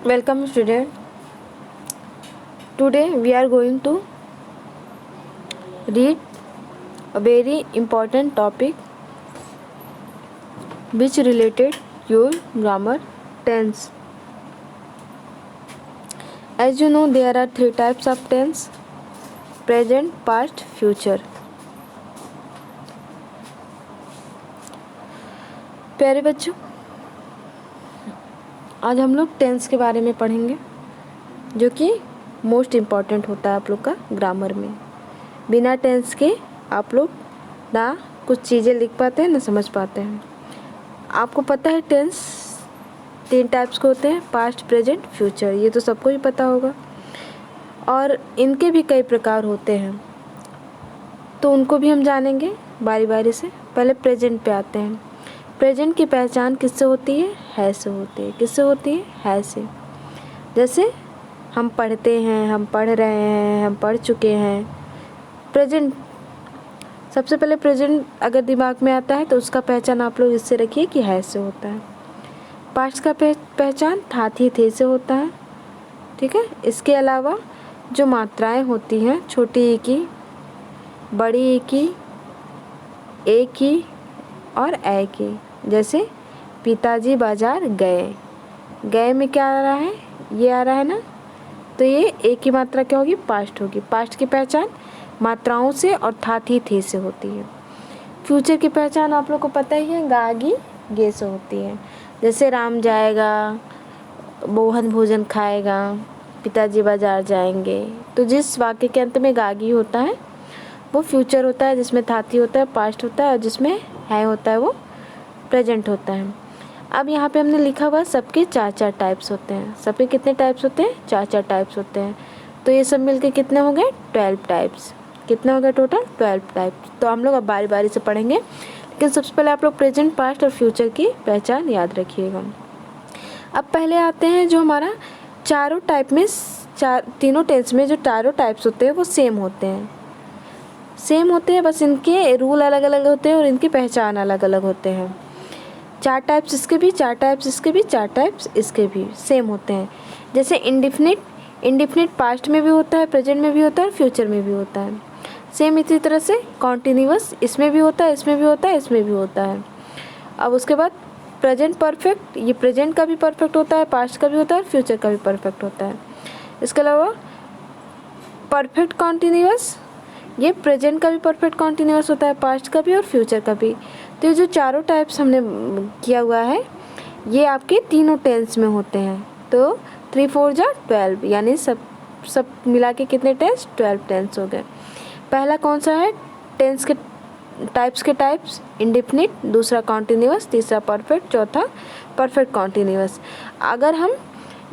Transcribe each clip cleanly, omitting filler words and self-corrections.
Welcome student. Today we are going to read a very important topic which related your grammar tense. As you know, there are three types of tense: present, past, future. प्यारे बच्चों, आज हम लोग tense के बारे में पढ़ेंगे जो कि मोस्ट इम्पॉर्टेंट होता है आप लोग का ग्रामर में। बिना टेंस के आप लोग ना कुछ चीज़ें लिख पाते हैं ना समझ पाते हैं। आपको पता है टेंस 3 टाइप्स के होते हैं: पास्ट, प्रेजेंट, फ्यूचर। ये तो सबको ही पता होगा और इनके भी कई प्रकार होते हैं, तो उनको भी हम जानेंगे बारी बारी से। पहले प्रेजेंट पे आते हैं। प्रेजेंट की पहचान किससे होती है से होती है। किससे होती है से। जैसे हम पढ़ते हैं, हम पढ़ रहे हैं, हम पढ़ चुके हैं। प्रेजेंट, सबसे पहले प्रेजेंट अगर दिमाग में आता है तो उसका पहचान आप लोग इससे रखिए कि है से होता है। पास्ट का पहचान था, थी, थे से होता है। ठीक है। इसके अलावा जो मात्राएं होती हैं, छोटी ई की, बड़ी ई की, ए की और ए की। जैसे पिताजी बाजार गए। गए में क्या आ रहा है? ये आ रहा है ना, तो ये ए की मात्रा क्या होगी? पास्ट होगी। पास्ट की पहचान मात्राओं से और था, थी, थे से होती है। फ्यूचर की पहचान आप लोग को पता ही है, गा, गी, गे से होती है। जैसे राम जाएगा, मोहन भोजन खाएगा, पिताजी बाजार जाएंगे। तो जिस वाक्य के अंत में गागी होता है वो फ्यूचर होता है, जिसमें थाती होता है पास्ट होता है, और जिसमें है होता है वो प्रेजेंट होता है। अब यहाँ पे हमने लिखा हुआ सबके 4-4 टाइप्स होते हैं। सबके कितने टाइप्स होते हैं? 4-4 टाइप्स होते हैं। तो ये सब मिलके कितने हो गए? 12 टाइप्स। कितने हो गए टोटल? 12 टाइप्स। तो हम लोग अब बारी बारी से पढ़ेंगे, लेकिन सबसे पहले आप लोग प्रेजेंट, पास्ट और फ्यूचर की पहचान याद रखिएगा। अब पहले आते हैं जो हमारा चारों टाइप में, तीनों टेंस में जो चारों टाइप्स होते हैं वो सेम होते हैं। सेम होते हैं, बस इनके रूल अलग अलग होते हैं और इनकी पहचान अलग अलग होते हैं। 4 टाइप्स इसके भी, 4 टाइप्स इसके भी, 4 टाइप्स इसके भी सेम होते हैं। जैसे इंडिफिनिट, इंडिफिनिट पास्ट में भी होता है, प्रेजेंट में भी होता है और फ्यूचर में भी होता है। सेम इसी तरह से कॉन्टिन्यूअस इसमें भी होता है, इसमें भी होता है, इसमें भी होता है। अब उसके बाद प्रेजेंट परफेक्ट, ये प्रेजेंट का भी परफेक्ट होता है, पास्ट का भी होता है और फ्यूचर का भी परफेक्ट होता है। इसके अलावा परफेक्ट कॉन्टिन्यूअस, ये प्रेजेंट का भी परफेक्ट कॉन्टिन्यूअस होता है, पास्ट का भी और फ्यूचर का भी। तो ये जो चारों टाइप्स हमने किया हुआ है ये आपके तीनों टेंस में होते हैं। तो 3 4 जा 12, यानी सब मिला के कितने टेंस? 12 टेंस हो गए। पहला कौन सा है? टेंस के टाइप्स इंडिफिनिट, दूसरा कॉन्टिन्यूअस, तीसरा परफेक्ट, चौथा परफेक्ट कॉन्टिन्यूअस। अगर हम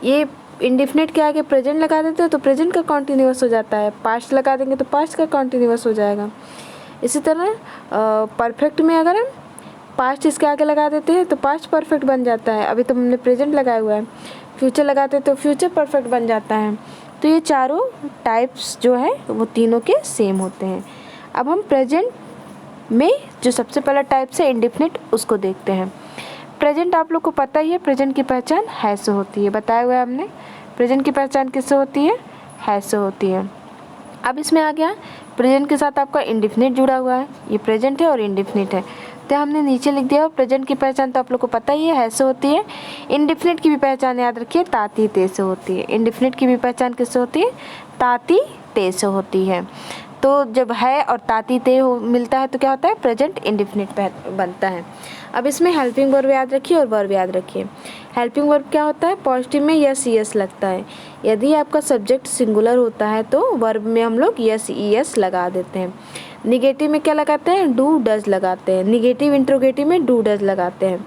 ये इंडिफिनिट के आगे प्रेजेंट लगा देते हैं तो प्रेजेंट का कॉन्टिन्यूअस हो जाता है, पास्ट लगा देंगे तो पास्ट का कॉन्टिन्यूअस हो जाएगा। इसी तरह परफेक्ट में अगर हम पास्ट इसके आगे लगा देते हैं तो पास्ट परफेक्ट बन जाता है। अभी तो हमने प्रेजेंट लगाया हुआ है। फ्यूचर लगाते हैं तो फ्यूचर परफेक्ट बन जाता है। तो ये चारों टाइप्स जो है वो तीनों के सेम होते हैं। अब हम प्रेजेंट में जो सबसे पहला टाइप्स है इंडिफिनिट, उसको देखते हैं। प्रेजेंट आप लोग को पता ही है, प्रेजेंट की पहचान है से होती है, बताया हुआ है हमने। प्रेजेंट की पहचान किससे होती है से होती है। अब इसमें आ गया प्रेजेंट के साथ आपका इंडिफिनिट जुड़ा हुआ है, ये प्रेजेंट है और इंडिफिनिट है, तो हमने नीचे लिख दिया। प्रेजेंट की पहचान तो आप लोग को पता ही है से होती है। इंडिफिनिट की भी पहचान याद रखिए, ताती ते से होती है। इंडिफिनिट की भी पहचान किससे होती है? ताती ते से होती है। तो जब है और ताती ते मिलता है तो क्या होता है? प्रेजेंट इंडिफिनिट बनता है। अब इसमें हेल्पिंग वर्ब याद रखिए और वर्ब याद रखिए। हेल्पिंग वर्ब क्या होता है? पॉजिटिव में यस ईएस लगता है। यदि आपका सब्जेक्ट सिंगुलर होता है तो वर्ब में हम लोग यस ईएस लगा देते हैं। निगेटिव में क्या लगाते हैं? डू डज लगाते हैं। निगेटिव इंट्रोगेटिव में डू डज लगाते हैं।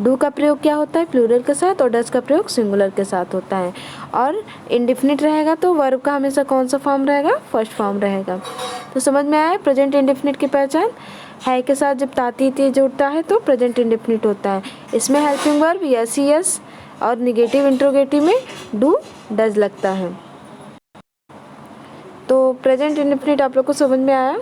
डू का प्रयोग क्या होता है? प्लूरल के साथ, और डज का प्रयोग सिंगुलर के साथ होता है। और इंडिफिनिट रहेगा तो वर्ब का हमेशा कौन सा फॉर्म रहेगा? फर्स्ट फॉर्म रहेगा। तो समझ में आया प्रेजेंट इंडिफिनिट की पहचान? है के साथ जब ताती ते जुड़ता है तो प्रेजेंट इंडिफिनिट होता है। इसमें हेल्पिंग वर्ब यस यस और निगेटिव इंट्रोगेटिव में डू डज लगता है। तो प्रेजेंट इंडिफिनिट आप लोग को समझ में आया?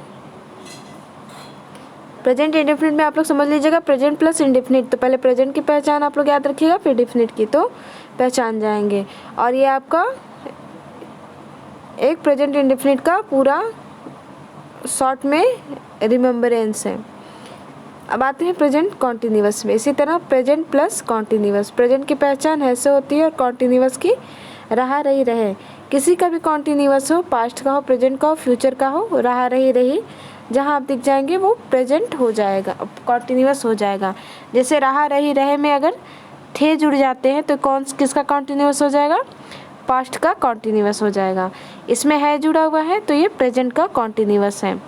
प्रेजेंट इंडेफिनिट में आप लोग समझ लीजिएगा प्रेजेंट प्लस इंडेफिनिट, तो पहले प्रेजेंट की पहचान आप लोग याद रखिएगा, फिर डेफिनिट की तो पहचान जाएंगे। और ये आपका एक प्रेजेंट इंडेफिनिट का पूरा शॉर्ट में रिमेम्बरेंस है। अब आते हैं प्रेजेंट कॉन्टिन्यूअस में। इसी तरह प्रेजेंट प्लस कॉन्टिन्यूअस, प्रेजेंट की पहचान ऐसे होती है और कॉन्टिन्यूअस की रहा रही रहे। किसी का भी कॉन्टिन्यूअस हो, पास्ट का हो, प्रेजेंट का हो, फ्यूचर का हो, रहा रही रही जहाँ आप दिख जाएंगे वो प्रेजेंट हो जाएगा, कॉन्टिन्यूअस हो जाएगा। जैसे रहा रही रहे में अगर थे जुड़ जाते हैं तो कौन किसका कॉन्टिन्यूअस हो जाएगा, पास्ट का कॉन्टिन्यूअस हो जाएगा। इसमें है जुड़ा हुआ है तो ये प्रेजेंट का कॉन्टिन्यूअस है।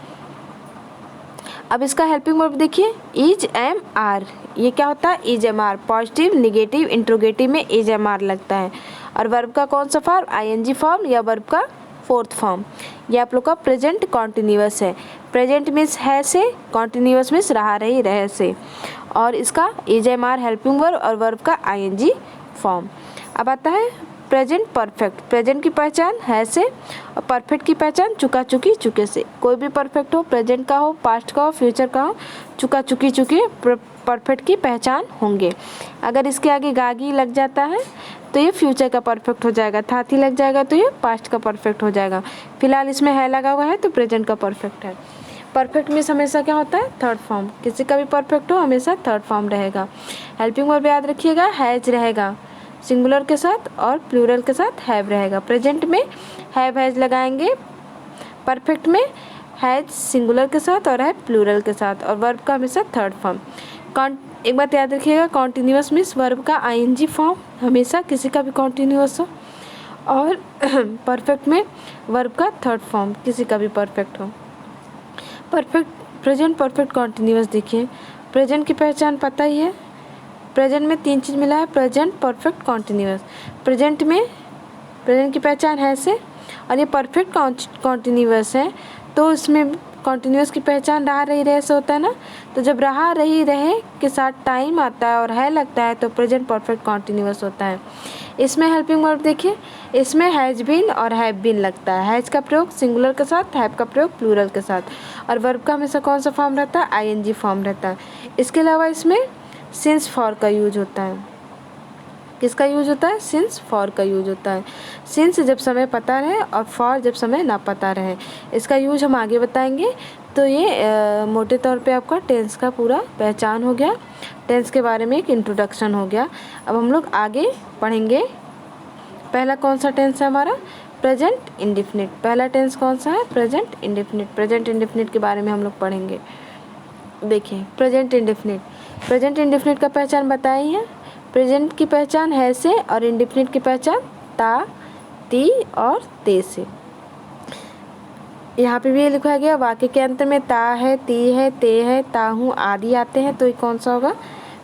अब इसका हेल्पिंग वर्ब देखिए, इज एम आर, ये क्या होता है, is am are. Positive, negative, interrogative में इज एम आर लगता है। और वर्ब का कौन सा फॉर्म, आईएनजी फॉर्म या वर्ब का फोर्थ फॉर्म। ये आप लोग का प्रेजेंट कॉन्टिन्यूअस है। प्रेजेंट मीन्स है से, कॉन्टिन्यूअस मीन्स रहा रही रहे से, और इसका is am are helping verb और वर्ब का आईएनजी फॉर्म। अब आता है प्रेजेंट परफेक्ट। प्रेजेंट की पहचान है से और परफेक्ट की पहचान चुका चुकी चुके से। कोई भी परफेक्ट हो, प्रेजेंट का हो, पास्ट का हो, फ्यूचर का हो, चुका चुकी चुके परफेक्ट की पहचान होंगे। अगर इसके आगे गागी लग जाता है तो ये फ्यूचर का परफेक्ट हो जाएगा, थाथी लग जाएगा तो ये पास्ट का परफेक्ट हो जाएगा। फिलहाल इसमें है लगा हुआ है तो प्रेजेंट का परफेक्ट है। परफेक्ट मीन्स हमेशा क्या होता है, थर्ड फॉर्म। किसी का भी परफेक्ट हो हमेशा थर्ड फॉर्म रहेगा। हेल्पिंग वर्ब याद रखिएगा, हैज रहेगा सिंगुलर के साथ और प्लूरल के साथ हैव रहेगा। प्रेजेंट में हैव हैज लगाएंगे, परफेक्ट में हैज सिंगुलर के साथ और है प्लूरल के साथ, और वर्ब का हमेशा थर्ड फॉर्म। एक बात याद रखिएगा, कॉन्टिन्यूअस मीन्स वर्ब का आईएनजी फॉर्म हमेशा किसी का भी कॉन्टिन्यूअस हो, और परफेक्ट में वर्ब का थर्ड फॉर्म किसी का भी परफेक्ट हो। परफेक्ट, प्रेजेंट परफेक्ट कॉन्टिन्यूअस देखिए, प्रेजेंट की पहचान पता ही है। प्रेजेंट में तीन चीज़ मिला है, प्रेजेंट परफेक्ट कॉन्टिन्यूअस। प्रेजेंट में प्रेजेंट की पहचान है से, और ये परफेक्ट कॉन्टिन्यूअस है तो इसमें कॉन्टिन्यूअस की पहचान रहा रही रहे से होता है ना, तो जब रहा रही रहे के साथ टाइम आता है और है लगता है तो प्रेजेंट परफेक्ट कॉन्टिन्यूअस होता है। इसमें हेल्पिंग वर्ब देखिए, इसमें हैज बीन और हैव बीन लगता है। हैज का प्रयोग सिंगुलर के साथ, हैव का प्रयोग प्लूरल के साथ, और वर्ब का हमेशा कौन सा फॉर्म रहता है, आईएनजी फॉर्म रहता है। इसके अलावा इसमें सिंस फॉर का यूज होता है। किसका यूज होता है, सिंस फॉर का यूज होता है। सिंस जब समय पता रहे और फॉर जब समय ना पता रहे। इसका यूज हम आगे बताएंगे। तो ये मोटे तौर पे आपका टेंस का पूरा पहचान हो गया, टेंस के बारे में एक इंट्रोडक्शन हो गया। अब हम लोग आगे पढ़ेंगे। पहला कौन सा टेंस है हमारा, प्रेजेंट इंडेफिनिट। पहला टेंस कौन सा है, प्रेजेंट इंडेफिनिट। प्रेजेंट इंडेफिनिट के बारे में हम लोग पढ़ेंगे। देखिए प्रेजेंट इंडेफिनिट, प्रेजेंट इंडेफिनिट का पहचान बताई है। प्रेजेंट की पहचान है से और इंडेफिनिट की पहचान ता, ती और ते से। यहाँ पे भी ये लिखा गया, वाक्य के अंत में ता है, ती है, ते है, ता हूँ आदि आते हैं तो ये कौन सा होगा,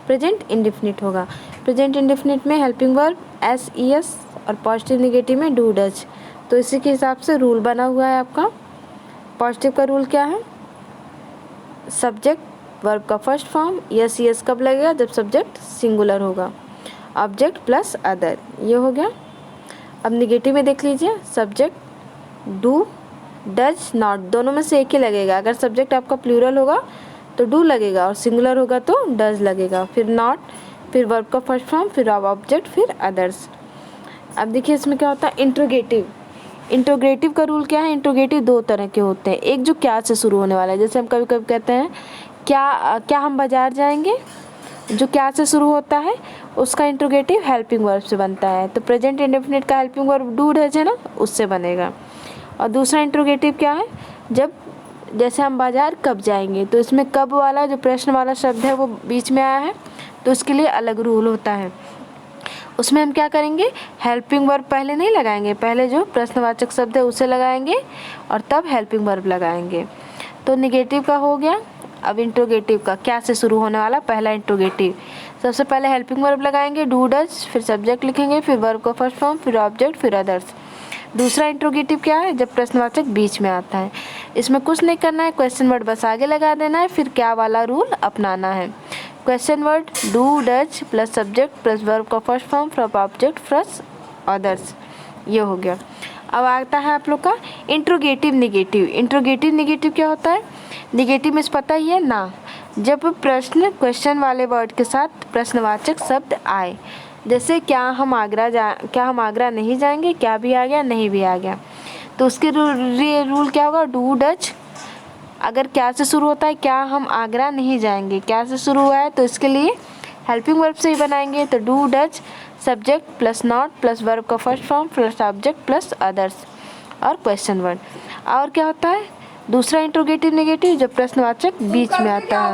प्रेजेंट इंडेफिनिट होगा। प्रेजेंट इंडेफिनिट में helping verb S E S और पॉजिटिव निगेटिव में डू डज। तो इसी के हिसाब से रूल बना हुआ है आपका। पॉजिटिव का रूल क्या है, सब्जेक्ट वर्ब का फर्स्ट फॉर्म, यस यस कब लगेगा, जब सब्जेक्ट सिंगुलर होगा, ऑब्जेक्ट प्लस अदर, ये हो गया। अब निगेटिव में देख लीजिए, सब्जेक्ट डू, डज, नॉट, दोनों में से एक ही लगेगा। अगर सब्जेक्ट आपका प्लूरल होगा तो डू लगेगा और सिंगुलर होगा तो डज लगेगा, फिर नॉट, फिर वर्ब का फर्स्ट फॉर्म, फिर ऑब्जेक्ट, फिर अदर्स। अब देखिए इसमें क्या होता है, इंट्रोगेटिव। इंट्रोगेटिव का रूल क्या है, इंट्रोगेटिव दो तरह के होते हैं। एक जो क्या से शुरू होने वाला है, जैसे हम कभी कभी कहते हैं क्या हम बाजार जाएंगे, जो क्या से शुरू होता है उसका इंट्रोगेटिव हेल्पिंग वर्ब से बनता है। तो प्रेजेंट इंडेफिनिट का हेल्पिंग वर्ब डू डज है ना, उससे बनेगा। और दूसरा इंट्रोगेटिव क्या है, जब जैसे हम बाजार कब जाएंगे, तो इसमें कब वाला जो प्रश्न वाला शब्द है वो बीच में आया है तो उसके लिए अलग रूल होता है। उसमें हम क्या करेंगे, हेल्पिंग वर्ब पहले नहीं लगाएंगे, पहले जो प्रश्नवाचक शब्द है उसे लगाएंगे और तब हेल्पिंग वर्ब लगाएंगे। तो निगेटिव का हो गया। अब इंट्रोगेटिव का, क्या से शुरू होने वाला पहला इंट्रोगेटिव, सबसे पहले हेल्पिंग वर्ब लगाएंगे डू डज, फिर सब्जेक्ट लिखेंगे, फिर वर्ब का फर्स्ट फॉर्म, फिर ऑब्जेक्ट, फिर अदर्स। दूसरा इंट्रोगेटिव क्या है, जब प्रश्नवाचक बीच में आता है। इसमें कुछ नहीं करना है, क्वेश्चन वर्ड बस आगे लगा देना है, फिर क्या वाला रूल अपनाना है। Question word do does plus subject plus verb का first form plus object plus others, ये हो गया। अब आता है आप लोग का इंट्रोगेटिव निगेटिव। इंट्रोगेटिव निगेटिव क्या होता है, निगेटिव में पता ही है ना, जब प्रश्न क्वेश्चन वाले वर्ड के साथ प्रश्नवाचक शब्द आए, जैसे क्या हम आगरा नहीं जाएंगे, क्या भी आ गया, नहीं भी आ गया, तो उसके रूल क्या होगा, डू डज। अगर क्या से शुरू होता है, क्या हम आगरा नहीं जाएंगे, क्या से शुरू हुआ है तो इसके लिए हेल्पिंग वर्ब से ही बनाएंगे, तो do does subject plus not plus verb का first form plus object plus others और क्वेश्चन वर्ड। और क्या होता है दूसरा इंट्रोगेटिव नेगेटिव, जब प्रश्नवाचक बीच में आता है।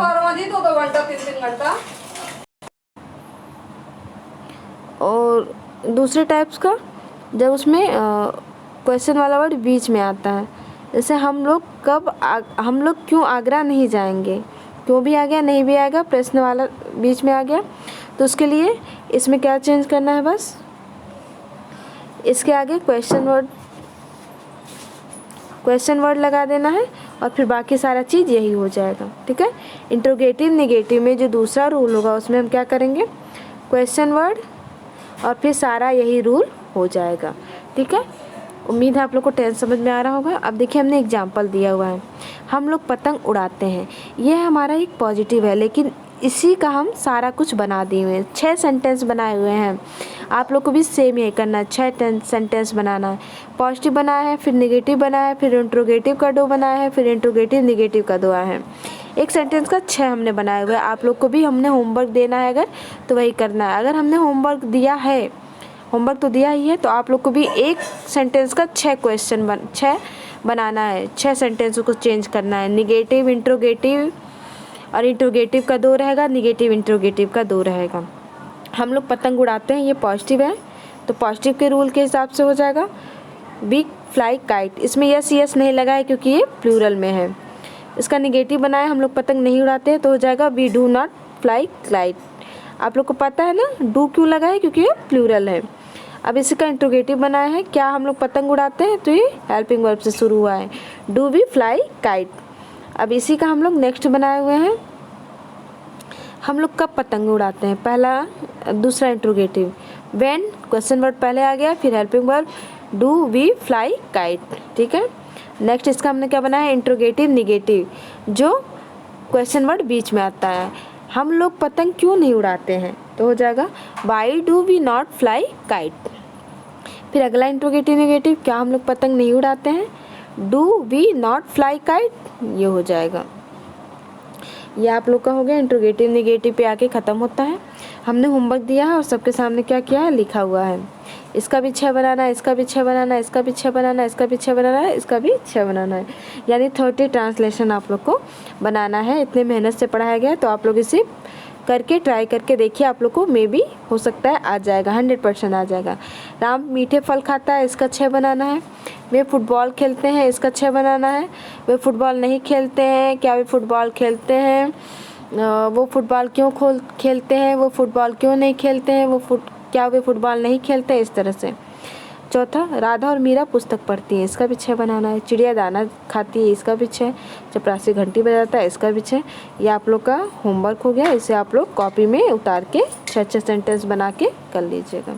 और दूसरे टाइप्स का जब उसमें क्वेश्चन वाला वर्ड बीच में आता है, जैसे हम लोग क्यों आगरा नहीं जाएंगे, क्यों भी आ गया, नहीं भी आएगा, प्रश्न वाला बीच में आ गया, तो उसके लिए इसमें क्या चेंज करना है, बस इसके आगे क्वेश्चन वर्ड लगा देना है और फिर बाकी सारा चीज़ यही हो जाएगा। ठीक है। इंट्रोगेटिव नेगेटिव में जो दूसरा रूल होगा उसमें हम क्या करेंगे, क्वेश्चन वर्ड और फिर सारा यही रूल हो जाएगा। ठीक है। उम्मीद है आप लोग को टेंस समझ में आ रहा होगा। अब देखिए हमने एग्जाम्पल दिया हुआ है, हम लोग पतंग उड़ाते हैं, यह हमारा एक पॉजिटिव है, लेकिन इसी का हम सारा कुछ बना दिए हुए हैं, 6 सेंटेंस बनाए हुए हैं। आप लोग को भी सेम ये करना है, 6 सेंटेंस बनाना है। पॉजिटिव बनाया है, फिर नेगेटिव बनाया है, फिर इंट्रोगेटिव का 2 बनाया है, फिर इंट्रोगेटिव नेगेटिव का 2 आया है। एक सेंटेंस का 6 हमने बनाया हुआ है। आप लोग को भी हमने होमवर्क देना है अगर, तो वही करना है। अगर हमने होमवर्क तो दिया ही है, तो आप लोग को भी एक सेंटेंस का 6 बनाना है, 6 सेंटेंस को चेंज करना है। निगेटिव इंट्रोगेटिव और इंट्रोगेटिव का 2 रहेगा, निगेटिव इंट्रोगेटिव का 2 रहेगा। हम लोग पतंग उड़ाते हैं, ये पॉजिटिव है, तो पॉजिटिव के रूल के हिसाब से हो जाएगा वी फ्लाई काइट। इसमें यस नहीं लगा है क्योंकि ये प्लूरल में है। इसका निगेटिव बनाया, हम लोग पतंग नहीं उड़ाते हैं, तो हो जाएगा we do not fly kite. आप लोग को पता है ना डू क्यों लगा है, क्योंकि ये प्लूरल है। अब इसी का इंट्रोगेटिव बनाया है, क्या हम लोग पतंग उड़ाते हैं, तो ये हेल्पिंग वर्ब से शुरू हुआ है, डू वी फ्लाई काइट। अब इसी का हम लोग नेक्स्ट बनाए हुए हैं, हम लोग कब पतंग उड़ाते हैं, दूसरा इंट्रोगेटिव, व्हेन क्वेश्चन वर्ड पहले आ गया, फिर helping verb do we fly kite. ठीक है। नेक्स्ट इसका हमने क्या बनाया, इंट्रोगेटिव नेगेटिव, जो क्वेश्चन वर्ड बीच में आता है, हम लोग पतंग क्यों नहीं उड़ाते हैं, तो हो जाएगा why do we not fly kite. फिर अगला इंट्रोगेटिव नेगेटिव, क्या हम लोग पतंग नहीं उड़ाते हैं, do we not fly kite, ये हो जाएगा। ये आप लोग का हो गया इंट्रोगेटिव नेगेटिव पे आके ख़त्म होता है। हमने होमवर्क दिया है और सबके सामने क्या किया है, लिखा हुआ है। इसका भी 6 बनाना है, इसका भी 6 बनाना है, इसका भी 6 बनाना है, इसका भी 6 बनाना है, इसका भी 6 बनाना है, यानी 30 ट्रांसलेशन आप लोग को बनाना है। इतने मेहनत से पढ़ाया गया है, तो आप लोग इसे करके ट्राई करके देखिए, आप लोग को मे भी हो सकता है आ जाएगा, 100% आ जाएगा। राम मीठे फल खाता है, इसका 6 बनाना है। वे फुटबॉल खेलते हैं, इसका 6 बनाना है। वे फुटबॉल नहीं खेलते हैं, क्या वे फुटबॉल खेलते हैं, वो फुटबॉल क्यों खेलते हैं, वो फुटबॉल क्यों नहीं खेलते हैं, क्या वे फुटबॉल नहीं खेलते हैं, इस तरह से। चौथा, राधा और मीरा पुस्तक पढ़ती हैं, इसका भी 6 बनाना है। चिड़िया दाना खाती है, इसका भी 6। चपरासी घंटी बजाता है, इसका भी 6। ये आप लोग का होमवर्क हो गया, इसे आप लोग कॉपी में उतार के 6 सेंटेंस बना के कर लीजिएगा।